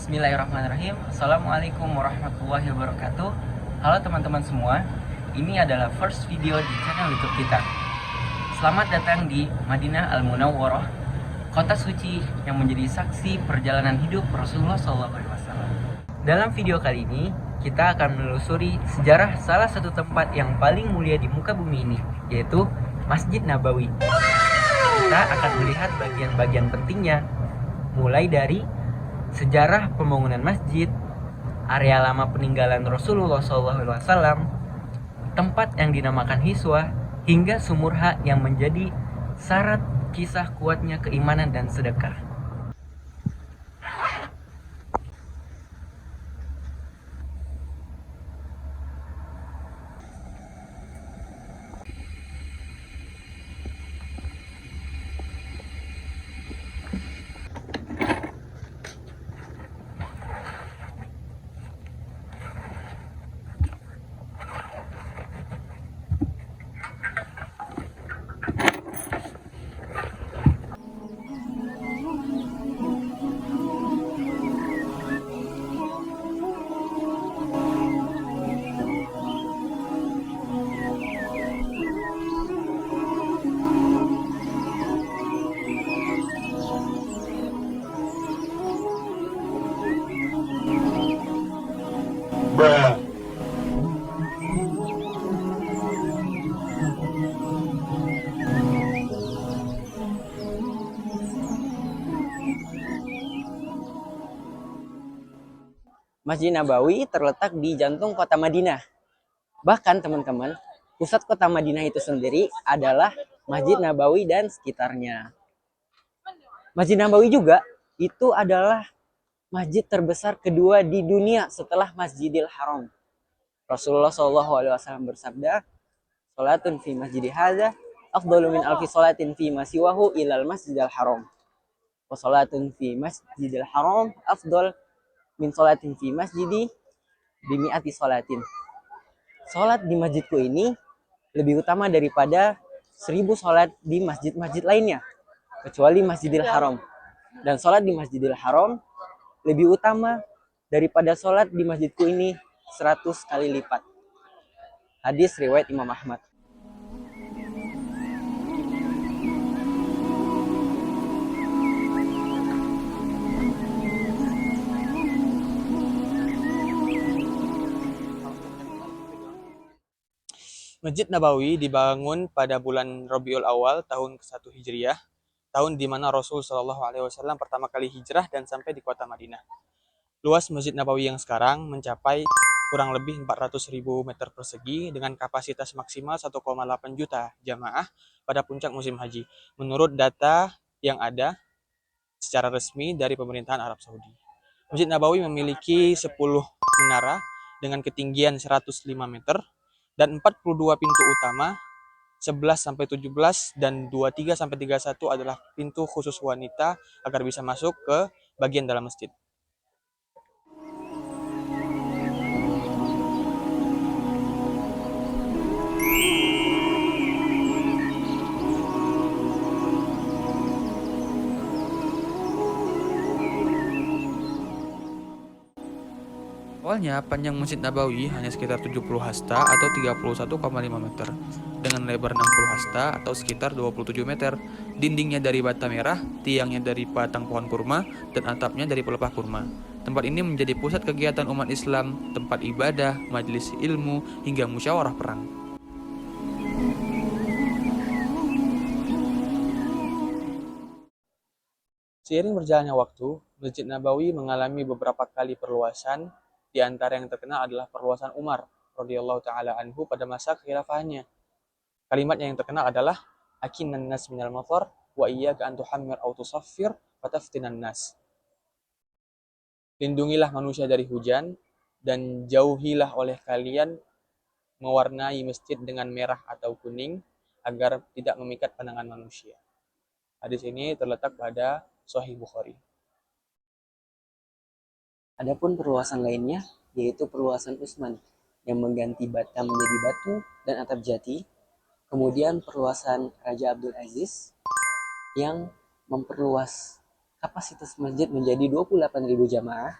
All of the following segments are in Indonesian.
Bismillahirrahmanirrahim. Assalamualaikum warahmatullahi wabarakatuh. Halo teman-teman semua, ini adalah first video di channel YouTube kita. Selamat datang di Madinah Al-Munawwarah, kota suci yang menjadi saksi perjalanan hidup Rasulullah SAW. Dalam video kali ini, kita akan menelusuri sejarah salah satu tempat yang paling mulia di muka bumi ini, yaitu Masjid Nabawi. Kita akan melihat bagian-bagian pentingnya, mulai dari sejarah pembangunan masjid, area lama peninggalan Rasulullah SAW, tempat yang dinamakan Hiswah, hingga sumur Ha yang menjadi syarat kisah kuatnya keimanan dan sedekah. Bruh. Masjid Nabawi terletak di jantung kota Madinah. Bahkan teman-teman, pusat kota Madinah itu sendiri adalah Masjid Nabawi dan sekitarnya. Masjid Nabawi juga itu adalah masjid terbesar kedua di dunia setelah Masjidil Haram. Rasulullah SAW bersabda, "Salatun fi masjidi hadza afdalu min alfi salatin fi ma siwahu ilal masjidil haram. Wa salatun fi masjidil haram afdal min salatin fi masjidi bimi'ati salatin." Salat di masjidku ini lebih utama daripada 1000 salat di masjid-masjid lainnya, kecuali Masjidil Haram. Dan salat di Masjidil Haram lebih utama daripada salat di masjidku ini 100 kali lipat. Hadis riwayat Imam Ahmad. Masjid Nabawi dibangun pada bulan Rabiul Awal tahun ke-1 Hijriah, tahun di mana Rasul Shallallahu Alaihi Wasallam pertama kali hijrah dan sampai di kota Madinah. Luas Masjid Nabawi yang sekarang mencapai kurang lebih 400.000 meter persegi dengan kapasitas maksimal 1,8 juta jamaah pada puncak musim haji, menurut data yang ada secara resmi dari pemerintahan Arab Saudi. Masjid Nabawi memiliki 10 menara dengan ketinggian 105 meter dan 42 pintu utama, 11-17 dan 23-31 adalah pintu khusus wanita agar bisa masuk ke bagian dalam masjid. Awalnya, panjang Masjid Nabawi hanya sekitar 70 hasta atau 31,5 meter, dengan lebar 60 hasta atau sekitar 27 meter. Dindingnya dari bata merah, tiangnya dari batang pohon kurma, dan atapnya dari pelepah kurma. Tempat ini menjadi pusat kegiatan umat Islam, tempat ibadah, majelis ilmu, hingga musyawarah perang. Seiring berjalannya waktu, Masjid Nabawi mengalami beberapa kali perluasan. Di antara yang terkenal adalah perluasan Umar radhiyallahu taala anhu pada masa khilafahnya. Kalimatnya yang terkenal adalah "Akinnan nas minal matar wa iyyaka an tuhammir aw tusaffir fataftinan nas." Lindungilah manusia dari hujan dan jauhilah oleh kalian mewarnai masjid dengan merah atau kuning agar tidak memikat pandangan manusia. Hadis ini terletak pada Sahih Bukhari. Adapun perluasan lainnya yaitu perluasan Utsman yang mengganti bata menjadi batu dan atap jati. Kemudian perluasan Raja Abdul Aziz yang memperluas kapasitas masjid menjadi 28.000 jamaah.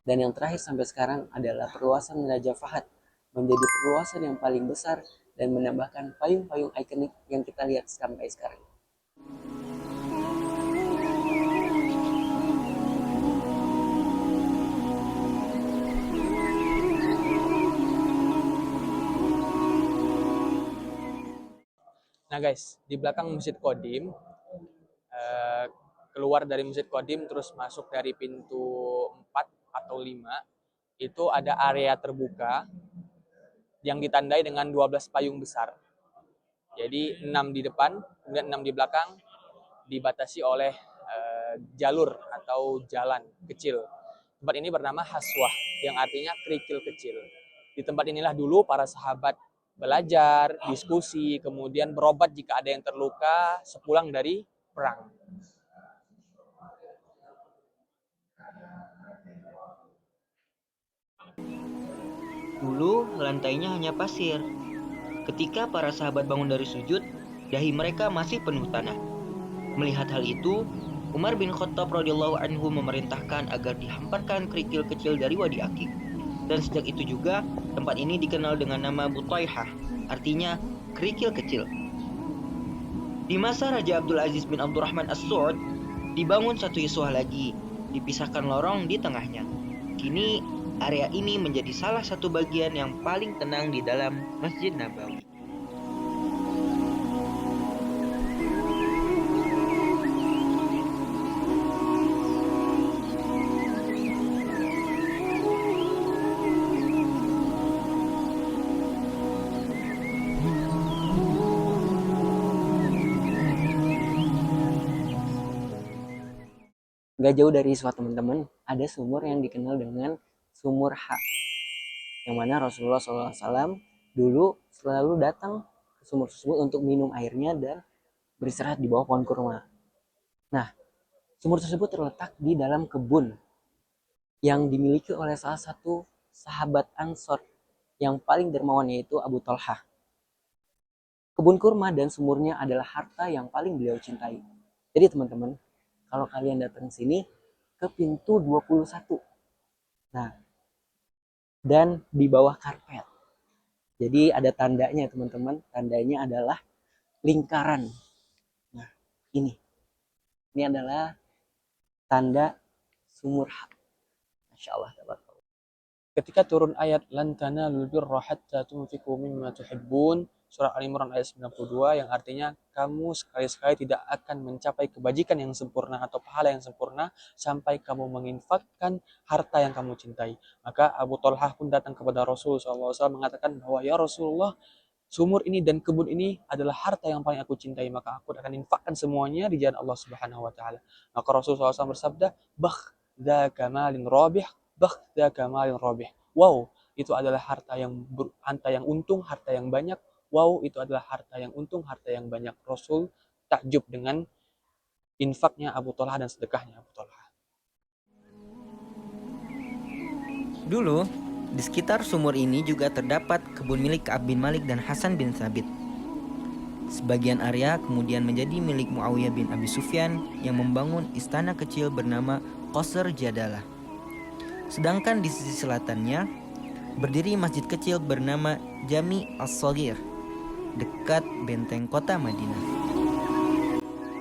Dan yang terakhir sampai sekarang adalah perluasan Raja Fahad menjadi perluasan yang paling besar dan menambahkan payung-payung ikonik yang kita lihat sampai sekarang. Nah guys, di belakang Masjid Qadim, keluar dari Masjid Qadim terus masuk dari pintu 4 atau 5, itu ada area terbuka yang ditandai dengan 12 payung besar. Jadi 6 di depan, kemudian 6 di belakang, dibatasi oleh jalur atau jalan kecil. Tempat ini bernama Haswah, yang artinya kerikil kecil. Di tempat inilah dulu para sahabat belajar, diskusi, kemudian berobat jika ada yang terluka sepulang dari perang. Dulu lantainya hanya pasir. Ketika para sahabat bangun dari sujud, dahi mereka masih penuh tanah. Melihat hal itu, Umar bin Khattab radhiyallahu anhu memerintahkan agar dihamparkan kerikil kecil dari Wadi Akik. Dan sejak itu juga tempat ini dikenal dengan nama Butaihah, artinya kerikil kecil. Di masa Raja Abdul Aziz bin Abdurrahman As-Su'ud, dibangun satu iswah lagi, dipisahkan lorong di tengahnya. Kini area ini menjadi salah satu bagian yang paling tenang di dalam Masjid Nabawi. Gak jauh dari iswah teman-teman, ada sumur yang dikenal dengan sumur Ha, yang mana Rasulullah SAW dulu selalu datang ke sumur tersebut untuk minum airnya dan beristirahat di bawah pohon kurma. Nah, sumur tersebut terletak di dalam kebun yang dimiliki oleh salah satu sahabat Ansor yang paling dermawan, yaitu Abu Talhah. Kebun kurma dan sumurnya adalah harta yang paling beliau cintai. Jadi teman-teman, kalau kalian datang sini ke pintu 21. Nah, dan di bawah karpet. Jadi ada tandanya teman-teman, tandanya adalah lingkaran. Nah, ini adalah tanda sumur Ha. Masya Allah. Ketika turun ayat lan tanalul birra hatta tunfiqu mimma tuhibbun, surah Al-Imran ayat 92, yang artinya kamu sekali-sekali tidak akan mencapai kebajikan yang sempurna atau pahala yang sempurna sampai kamu menginfakkan harta yang kamu cintai. Maka Abu Talhah pun datang kepada Rasulullah SAW mengatakan bahwa ya Rasulullah, sumur ini dan kebun ini adalah harta yang paling aku cintai, maka aku akan infakkan semuanya di jalan Allah Subhanahu wa taala. Maka Rasulullah SAW bersabda, "Bakh kamalin rabih, kamalin rabih." Wow, itu adalah harta yang untung, harta yang banyak. Wow, itu adalah harta yang untung, harta yang banyak. Rasul takjub dengan infaknya Abu Talhah dan sedekahnya Abu Talhah. Dulu, di sekitar sumur ini juga terdapat kebun milik Ka'ab bin Malik dan Hasan bin Thabit. Sebagian area kemudian menjadi milik Muawiyah bin Abi Sufyan yang membangun istana kecil bernama Qasr Jadalah. Sedangkan di sisi selatannya berdiri masjid kecil bernama Jami As-Shaghir dekat benteng kota Madinah.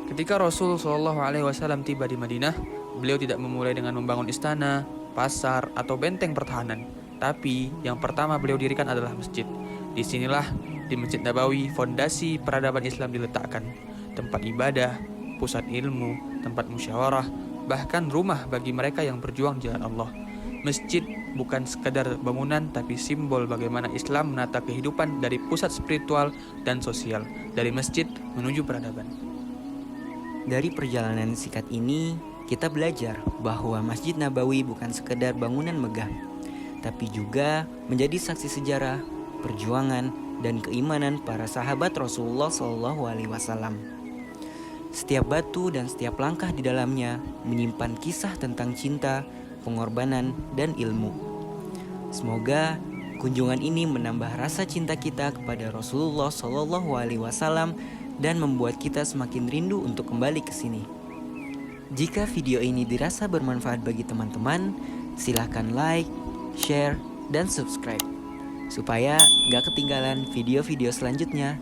Ketika Rasul Shallallahu Alaihi Wasallam tiba di Madinah, beliau tidak memulai dengan membangun istana, pasar, atau benteng pertahanan. Tapi yang pertama beliau dirikan adalah masjid. Disinilah di Masjid Nabawi fondasi peradaban Islam diletakkan. Tempat ibadah, pusat ilmu, tempat musyawarah, bahkan rumah bagi mereka yang berjuang di jalan Allah. Masjid bukan sekadar bangunan, tapi simbol bagaimana Islam menata kehidupan dari pusat spiritual dan sosial, dari masjid menuju peradaban. Dari perjalanan singkat ini, kita belajar bahwa Masjid Nabawi bukan sekedar bangunan megah, tapi juga menjadi saksi sejarah, perjuangan, dan keimanan para sahabat Rasulullah SAW. Setiap batu dan setiap langkah di dalamnya menyimpan kisah tentang cinta, pengorbanan, dan ilmu. Semoga kunjungan ini menambah rasa cinta kita kepada Rasulullah SAW dan membuat kita semakin rindu untuk kembali ke sini. Jika video ini dirasa bermanfaat bagi teman-teman, Silahkan like, share, dan subscribe supaya gak ketinggalan video-video selanjutnya.